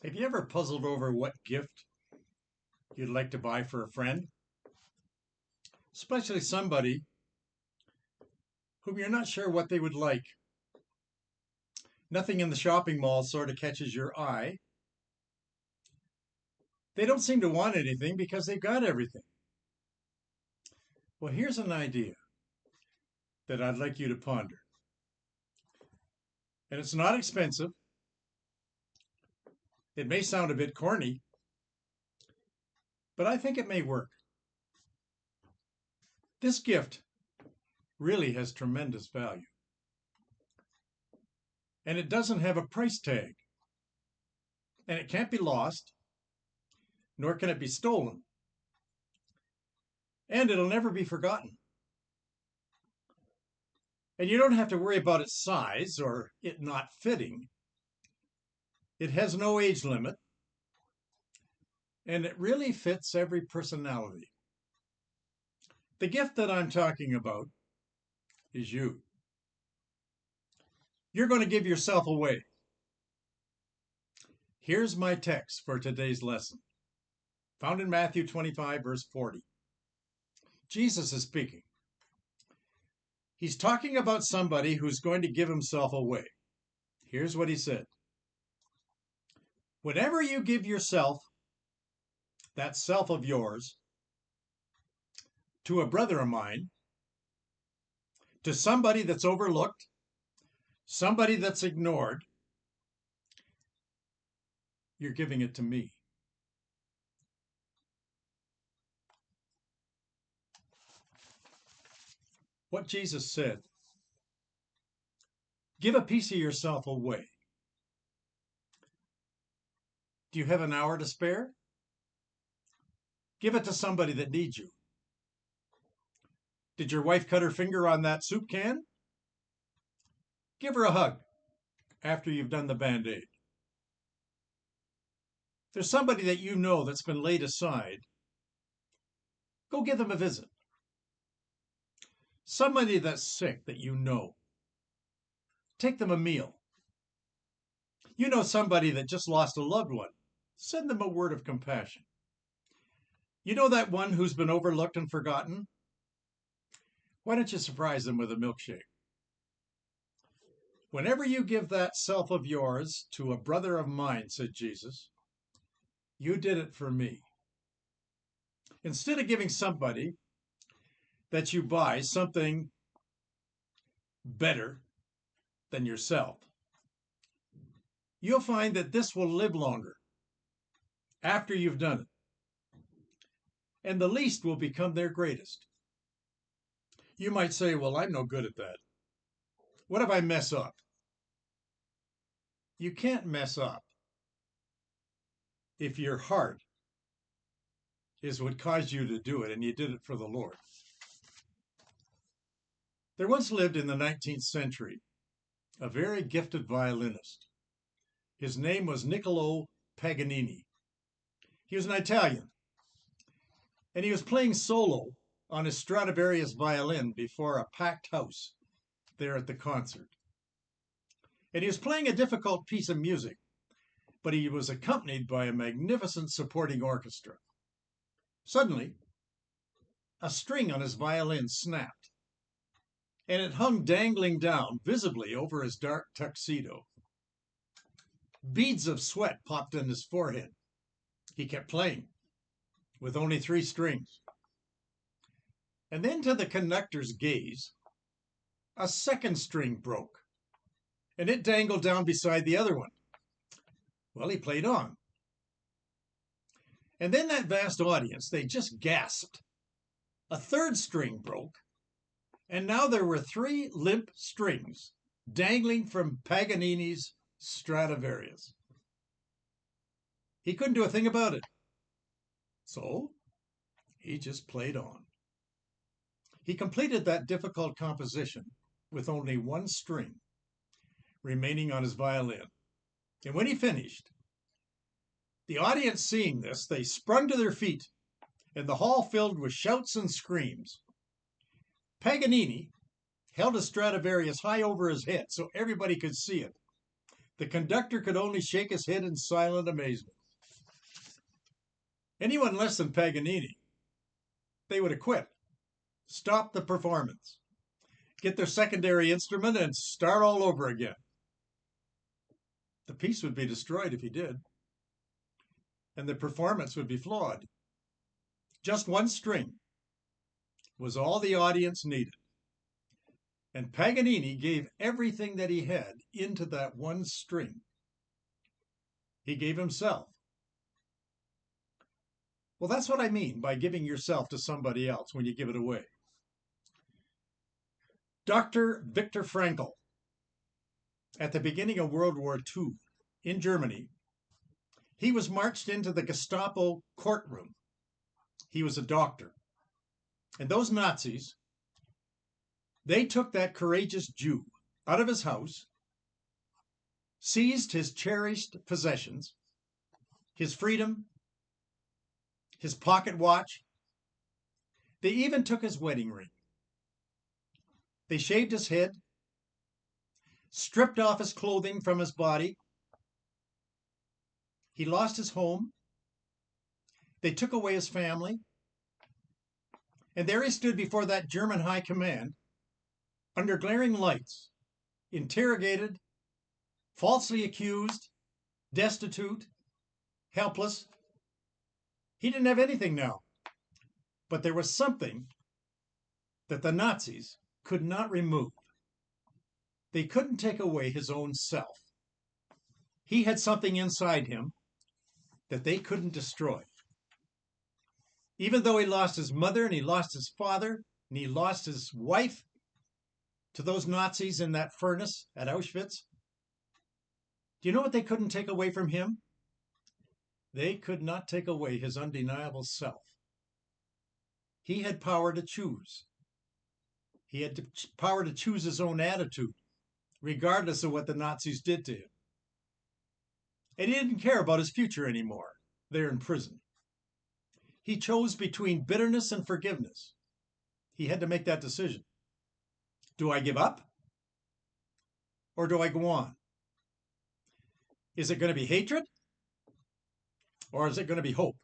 Have you ever puzzled over what gift you'd like to buy for a friend? Especially somebody whom you're not sure what they would like. Nothing in the shopping mall sort of catches your eye. They don't seem to want anything because they've got everything. Well, here's an idea that I'd like you to ponder. And it's not expensive. It may sound a bit corny, but I think it may work. This gift really has tremendous value. And it doesn't have a price tag. And it can't be lost, nor can it be stolen. And it'll never be forgotten. And you don't have to worry about its size or it not fitting. It has no age limit. And it really fits every personality. The gift that I'm talking about is you. You're going to give yourself away. Here's my text for today's lesson, found in Matthew 25, verse 40. Jesus is speaking. He's talking about somebody who's going to give himself away. Here's what he said. Whenever you give yourself, that self of yours, to a brother of mine, to somebody that's overlooked, somebody that's ignored, you're giving it to me. What Jesus said, give a piece of yourself away. Do you have an hour to spare? Give it to somebody that needs you. Did your wife cut her finger on that soup can? Give her a hug after you've done the Band-Aid. There's somebody that you know that's been laid aside. Go give them a visit. Somebody that's sick that you know. Take them a meal. You know somebody that just lost a loved one. Send them a word of compassion. You know that one who's been overlooked and forgotten? Why don't you surprise them with a milkshake? Whenever you give that self of yours to a brother of mine, said Jesus, you did it for me. Instead of giving somebody that you buy something better than yourself, you'll find that this will live longer after you've done it. And the least will become their greatest. You might say, well, I'm no good at that. What if I mess up? You can't mess up if your heart is what caused you to do it and you did it for the Lord. There once lived in the 19th century a very gifted violinist. His name was Niccolo Paganini. He was an Italian, and he was playing solo on his Stradivarius violin before a packed house there at the concert. And he was playing a difficult piece of music, but he was accompanied by a magnificent supporting orchestra. Suddenly, a string on his violin snapped, and it hung dangling down visibly over his dark tuxedo. Beads of sweat popped on his forehead. He kept playing with only 3 strings. And then, to the conductor's gaze, a second string broke, and it dangled down beside the other one. Well, he played on. And then that vast audience, they just gasped. A third string broke, and now there were 3 limp strings dangling from Paganini's Stradivarius. He couldn't do a thing about it. So he just played on. He completed that difficult composition with only 1 string remaining on his violin. And when he finished, the audience seeing this, they sprung to their feet, and the hall filled with shouts and screams. Paganini held a Stradivarius high over his head so everybody could see it. The conductor could only shake his head in silent amazement. Anyone less than Paganini, they would have quit, stopped the performance, get their secondary instrument, and start all over again. The piece would be destroyed if he did, and the performance would be flawed. Just one string was all the audience needed. And Paganini gave everything that he had into that one string. He gave himself. Well, that's what I mean by giving yourself to somebody else when you give it away. Dr. Viktor Frankl, at the beginning of World War II in Germany, he was marched into the Gestapo courtroom. He was a doctor. And those Nazis, they took that courageous Jew out of his house, seized his cherished possessions, his freedom, his pocket watch. They even took his wedding ring. They shaved his head, stripped off his clothing from his body. He lost his home. They took away his family. And there he stood before that German high command, under glaring lights, interrogated, falsely accused, destitute, helpless. He didn't have anything now. But there was something that the Nazis could not remove. They couldn't take away his own self. He had something inside him that they couldn't destroy. Even though he lost his mother and he lost his father and he lost his wife to those Nazis in that furnace at Auschwitz, do you know what they couldn't take away from him? They could not take away his undeniable self. He had power to choose. He had power to choose his own attitude, regardless of what the Nazis did to him. And he didn't care about his future anymore, there in prison. He chose between bitterness and forgiveness. He had to make that decision. Do I give up? Or do I go on? Is it going to be hatred? Or is it going to be hope?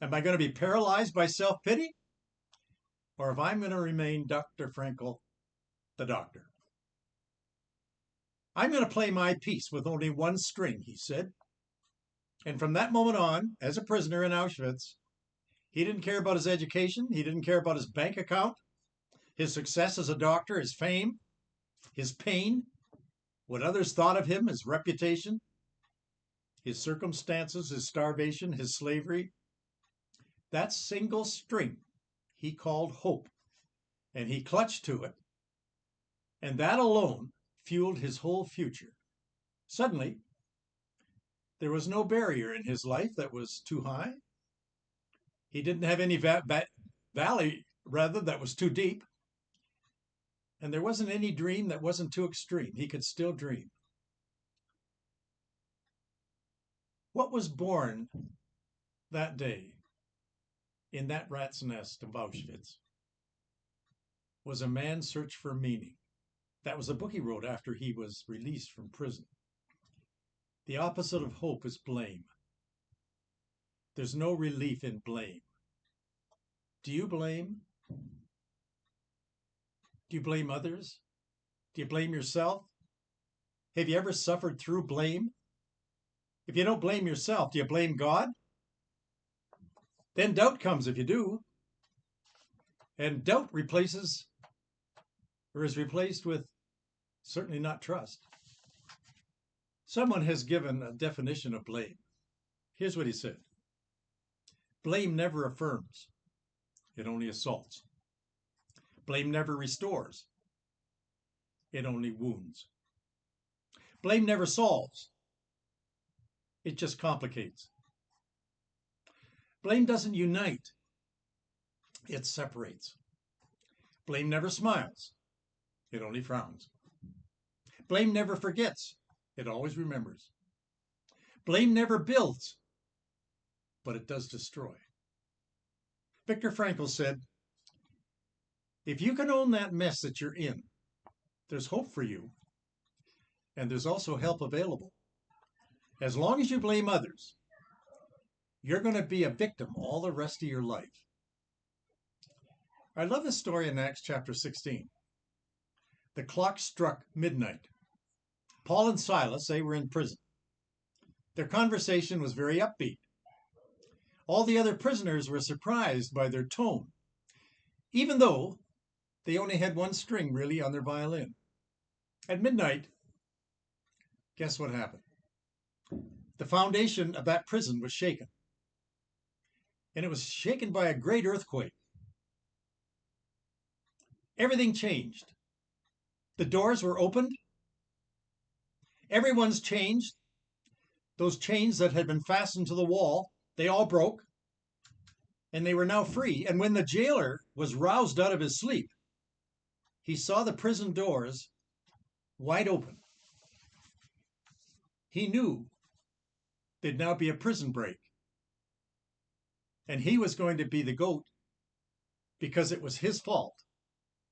Am I going to be paralyzed by self-pity? Or if I'm going to remain Dr. Frankl, the doctor? I'm going to play my piece with only one string, he said. And from that moment on, as a prisoner in Auschwitz, he didn't care about his education. He didn't care about his bank account, his success as a doctor, his fame, his pain, what others thought of him, his reputation, his circumstances, his starvation, his slavery. That single string he called hope, and he clutched to it, and that alone fueled his whole future. Suddenly, there was no barrier in his life that was too high. He didn't have any valley, that was too deep. And there wasn't any dream that wasn't too extreme. He could still dream. What was born that day in that rat's nest of Auschwitz was a man's search for meaning. That was a book he wrote after he was released from prison. The opposite of hope is blame. There's no relief in blame. Do you blame? Do you blame others? Do you blame yourself? Have you ever suffered through blame? If you don't blame yourself, do you blame God? Then doubt comes if you do. And doubt is replaced with certainly not trust. Someone has given a definition of blame. Here's what he said. Blame never affirms. It only assaults. Blame never restores. It only wounds. Blame never solves. It just complicates. Blame doesn't unite. It separates. Blame never smiles. It only frowns. Blame never forgets. It always remembers. Blame never builds, but it does destroy. Viktor Frankl said, if you can own that mess that you're in, there's hope for you. and there's also help available. As long as you blame others, you're going to be a victim all the rest of your life. I love this story in Acts chapter 16. The clock struck midnight. Paul and Silas, they were in prison. Their conversation was very upbeat. All the other prisoners were surprised by their tone, even though they only had one string really on their violin. At midnight, guess what happened? The foundation of that prison was shaken. And it was shaken by a great earthquake. Everything changed. The doors were opened. Everyone's changed. Those chains that had been fastened to the wall, they all broke. And they were now free. And when the jailer was roused out of his sleep, he saw the prison doors wide open. He knew there'd now be a prison break. And he was going to be the goat because it was his fault.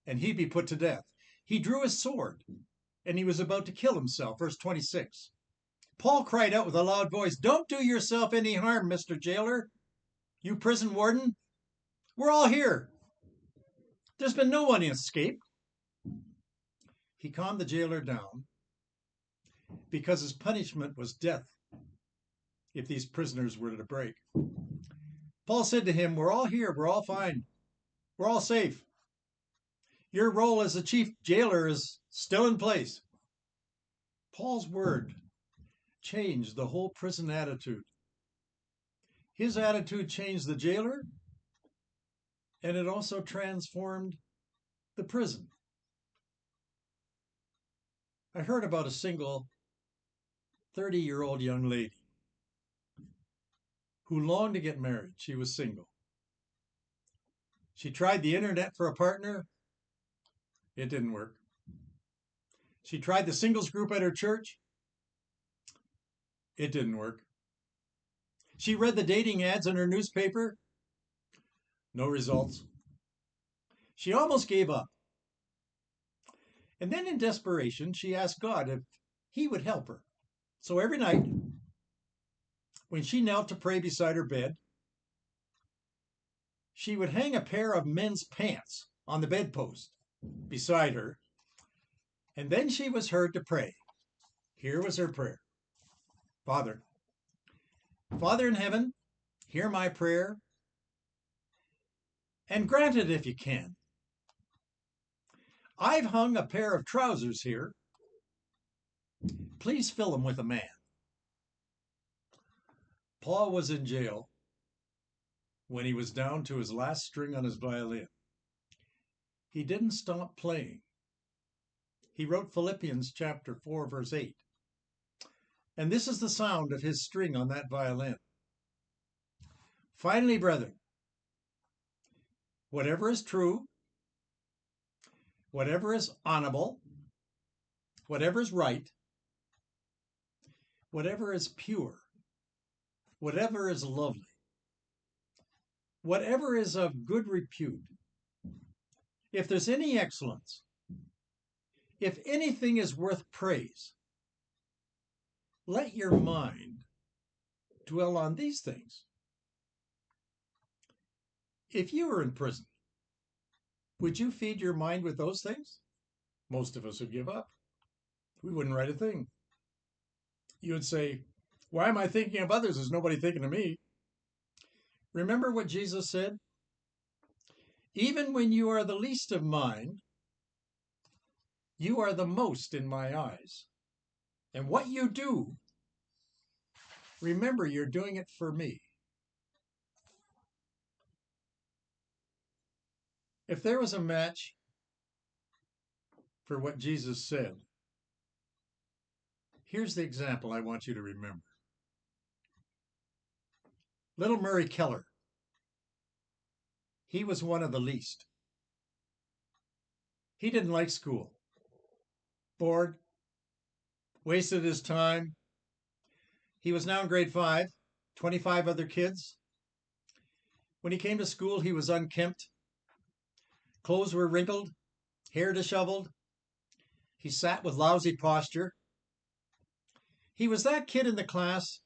And he'd be put to death. He drew his sword and he was about to kill himself. Verse 26. Paul cried out with a loud voice, "Don't do yourself any harm, Mr. Jailer. You prison warden. We're all here. There's been no one escaped." He calmed the jailer down because his punishment was death if these prisoners were to break. Paul said to him, "We're all here. We're all fine. We're all safe. Your role as the chief jailer is still in place." Paul's word changed the whole prison attitude. His attitude changed the jailer, and it also transformed the prison. I heard about a single 30-year-old young lady who longed to get married. She was single. She tried the internet for a partner. It didn't work. She tried the singles group at her church. It didn't work. She read the dating ads in her newspaper. No results. She almost gave up. And then in desperation, she asked God if he would help her. So every night, when she knelt to pray beside her bed, she would hang a pair of men's pants on the bedpost beside her, and then she was heard to pray. Here was her prayer. Father in heaven, hear my prayer, and grant it if you can. I've hung a pair of trousers here. Please fill them with a man. Paul was in jail when he was down to his last string on his violin. He didn't stop playing. He wrote Philippians chapter 4, verse 8. And this is the sound of his string on that violin. Finally, brethren, whatever is true, whatever is honorable, whatever is right, whatever is pure, whatever is lovely, whatever is of good repute, if there's any excellence, if anything is worth praise, let your mind dwell on these things. If you were in prison, would you feed your mind with those things? Most of us would give up. We wouldn't write a thing. You would say, why am I thinking of others? There's nobody thinking of me. Remember what Jesus said? Even when you are the least of mine, you are the most in my eyes. And what you do, remember you're doing it for me. If there was a match for what Jesus said, here's the example I want you to remember. Little Murray Keller. He was one of the least. He didn't like school. Bored. Wasted his time. He was now in grade 5, 25 other kids. When he came to school, he was unkempt. Clothes were wrinkled, hair disheveled. He sat with lousy posture. He was that kid in the class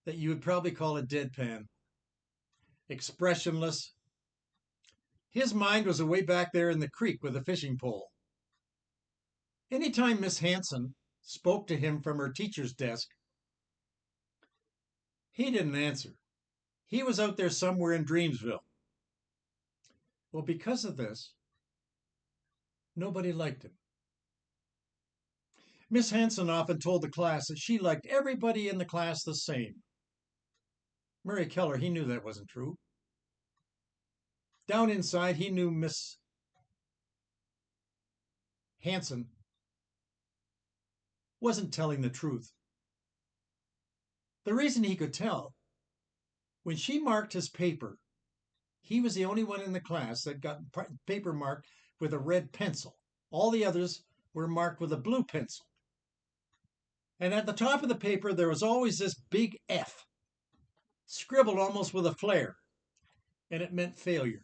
that you would probably call a deadpan, expressionless. His mind was away back there in the creek with a fishing pole. Anytime Miss Hanson spoke to him from her teacher's desk, he didn't answer. He was out there somewhere in Dreamsville. Well, because of this, nobody liked him. Miss Hanson often told the class that she liked everybody in the class the same. Murray Keller, he knew that wasn't true. Down inside, he knew Miss Hanson wasn't telling the truth. The reason he could tell, when she marked his paper, he was the only one in the class that got paper marked with a red pencil. All the others were marked with a blue pencil. And at the top of the paper, there was always this big F, scribbled almost with a flare, and it meant failure.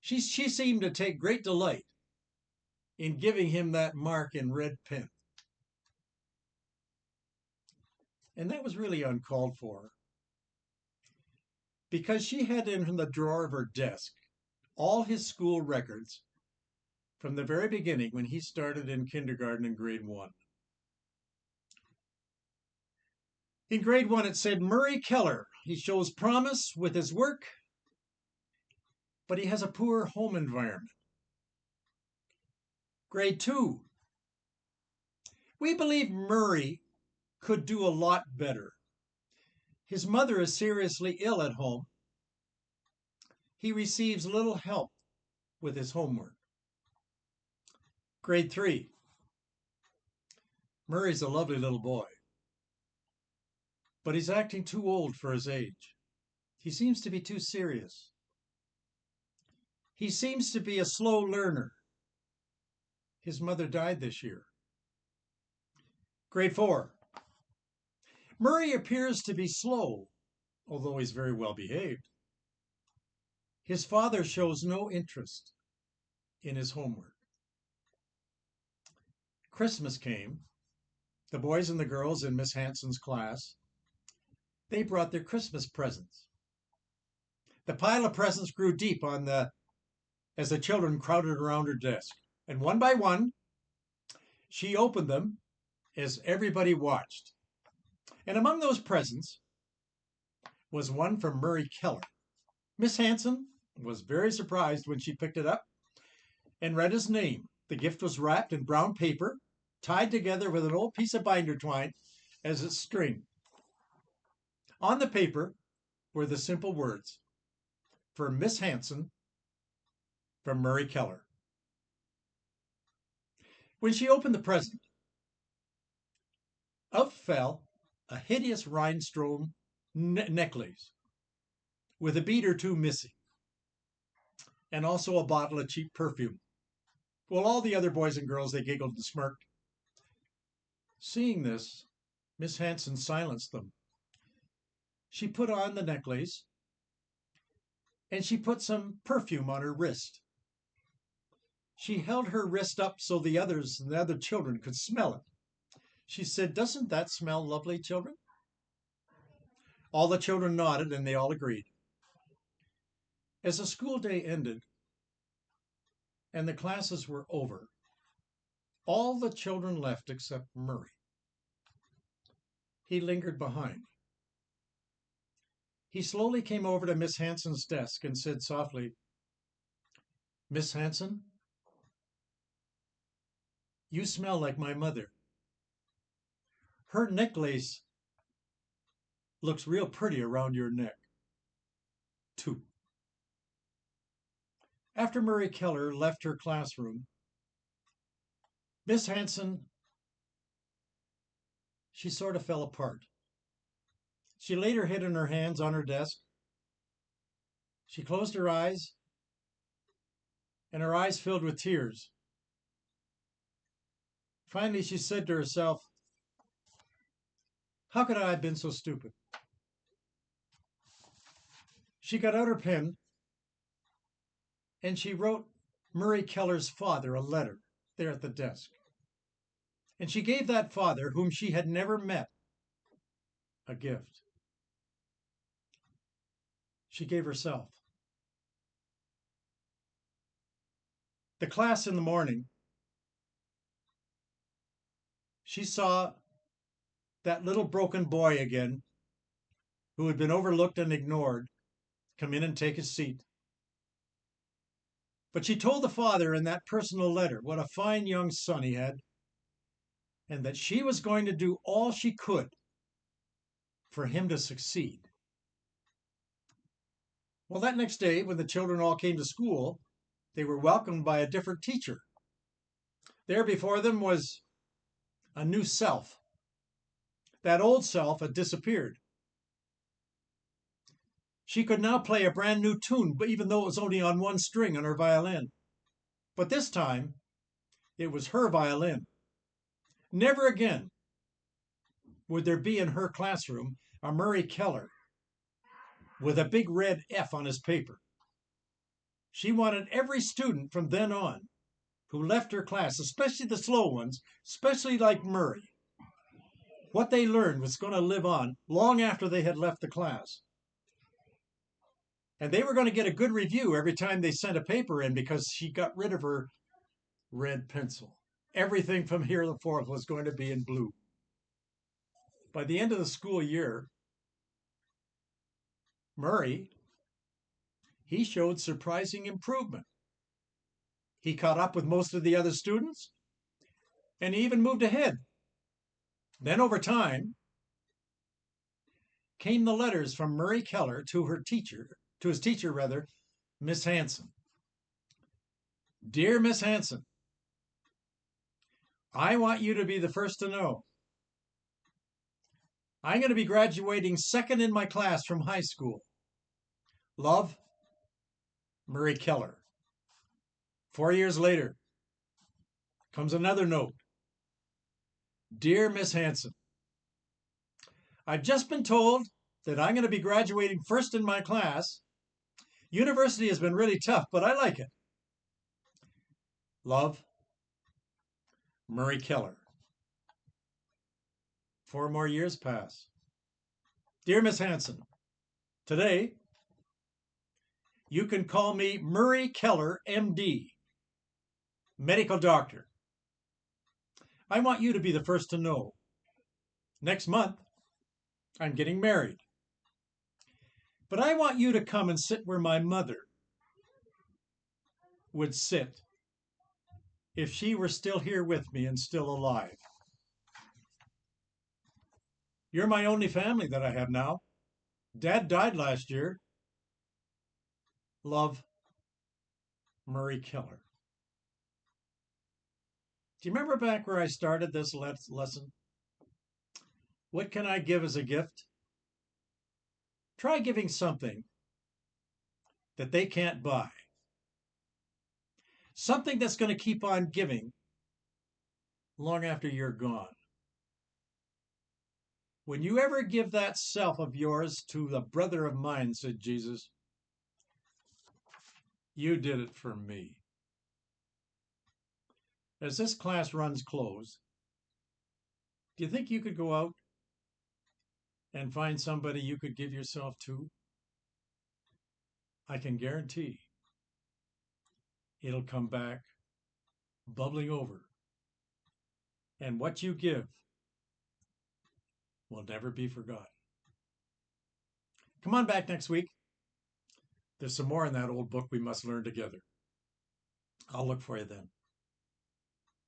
She seemed to take great delight in giving him that mark in red pen. And that was really uncalled for, because she had in the drawer of her desk all his school records from the very beginning when he started in kindergarten in grade 1. In grade 1, it said, Murray Keller, he shows promise with his work, but he has a poor home environment. Grade 2, we believe Murray could do a lot better. His mother is seriously ill at home. He receives little help with his homework. Grade 3, Murray's a lovely little boy, but he's acting too old for his age. He seems to be too serious. He seems to be a slow learner. His mother died this year. Grade 4, Murray appears to be slow, although he's very well behaved. His father shows no interest in his homework. Christmas came. The boys and the girls in Miss Hanson's class, they brought their Christmas presents. The pile of presents grew deep as the children crowded around her desk. And one by one, she opened them as everybody watched. And among those presents was one from Murray Keller. Miss Hanson was very surprised when she picked it up and read his name. The gift was wrapped in brown paper, tied together with an old piece of binder twine as its string. On the paper were the simple words, for Miss Hanson, from Murray Keller. When she opened the present, out fell a hideous rhinestone necklace with a bead or two missing, and also a bottle of cheap perfume. Well, all the other boys and girls, they giggled and smirked. Seeing this, Miss Hanson silenced them. She put on the necklace, and she put some perfume on her wrist. She held her wrist up so the other children could smell it. She said, "Doesn't that smell lovely, children?" All the children nodded, and they all agreed. As the school day ended and the classes were over, all the children left except Murray. He lingered behind. He slowly came over to Miss Hanson's desk and said softly, "Miss Hanson, you smell like my mother. Her necklace looks real pretty around your neck, too." After Murray Keller left her classroom, Miss Hanson, she sort of fell apart. She laid her head in her hands on her desk. She closed her eyes, and her eyes filled with tears. Finally, she said to herself, "How could I have been so stupid?" She got out her pen, and she wrote Murray Keller's father a letter there at the desk. And she gave that father, whom she had never met, a gift. She gave herself. The class in the morning, she saw that little broken boy again, who had been overlooked and ignored, come in and take his seat. But she told the father in that personal letter what a fine young son he had, and that she was going to do all she could for him to succeed. Well, that next day, when the children all came to school, they were welcomed by a different teacher. There before them was a new self. That old self had disappeared. She could now play a brand new tune, even though it was only on one string on her violin. But this time, it was her violin. Never again would there be in her classroom a Murray Keller with a big red F on his paper. She wanted every student from then on who left her class, especially the slow ones, especially like Murray, what they learned was going to live on long after they had left the class. And they were going to get a good review every time they sent a paper in because she got rid of her red pencil. Everything from here forth was going to be in blue. By the end of the school year, Murray, he showed surprising improvement. He caught up with most of the other students, and he even moved ahead. Then over time came the letters from Murray Keller to his teacher, Miss Hanson. Dear Miss Hanson, I want you to be the first to know. I'm going to be graduating second in my class from high school. Love, Murray Keller. 4 years later comes another note. Dear Miss Hanson, I've just been told that I'm going to be graduating first in my class. University has been really tough, but I like it. Love, Murray Keller. 4 more years pass. Dear Miss Hanson, today you can call me Murray Keller, MD, medical doctor. I want you to be the first to know. Next month, I'm getting married. But I want you to come and sit where my mother would sit if she were still here with me and still alive. You're my only family that I have now. Dad died last year. Love, Murray Keller. Do you remember back where I started this lesson? What can I give as a gift? Try giving something that they can't buy. Something that's going to keep on giving long after you're gone. When you ever give that self of yours to the brother of mine, said Jesus, you did it for me. As this class runs close, do you think you could go out and find somebody you could give yourself to? I can guarantee it'll come back bubbling over. And what you give will never be forgotten. Come on back next week. There's some more in that old book we must learn together. I'll look for you then.